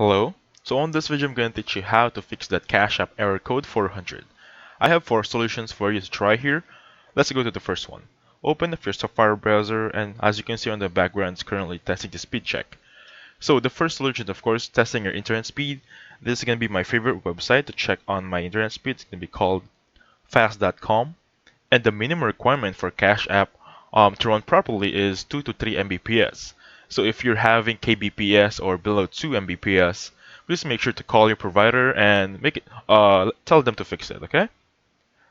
Hello. So on this video I'm going to teach you how to fix that Cash App error code 400. I have 4 solutions for you to try here. Let's go to the first one. Open up your Safari browser, and as you can see on the background, it's currently testing the speed check. So the first solution, of course, testing your internet speed. This is going to be my favorite website to check on my internet speed. It's going to be called fast.com. And the minimum requirement for Cash App to run properly is 2 to 3 Mbps. So if you're having kbps or below 2 Mbps, please make sure to call your provider and tell them to fix it, okay?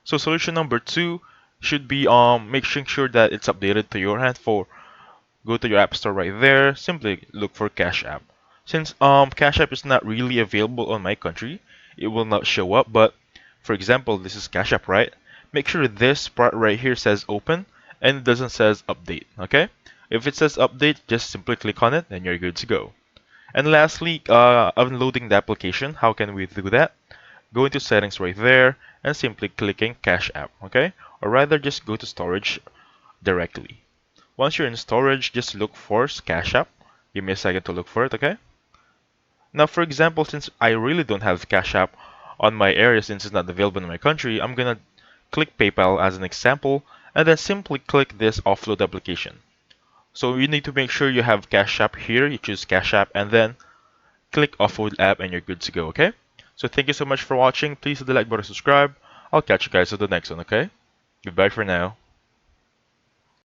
So solution number 2 should be making sure that it's updated to your hand. Go to your app store right there, simply look for Cash App. Since Cash App is not really available on my country, it will not show up, but for example, this is Cash App, right? Make sure this part right here says open and it doesn't says update, okay? If it says update, just simply click on it and you're good to go. And lastly, unloading the application. How can we do that? Go into settings right there and simply clicking Cash App, okay? Or rather, just go to storage directly. Once you're in storage, just look for Cash App. Give me a second to look for it, okay? Now, for example, since I really don't have Cash App on my area since it's not available in my country, I'm gonna click PayPal as an example and then simply click this offload application. So you need to make sure you have Cash App here. You choose Cash App and then click offload app and you're good to go, okay? So thank you so much for watching. Please hit the like button, subscribe. I'll catch you guys on the next one, okay? Goodbye for now.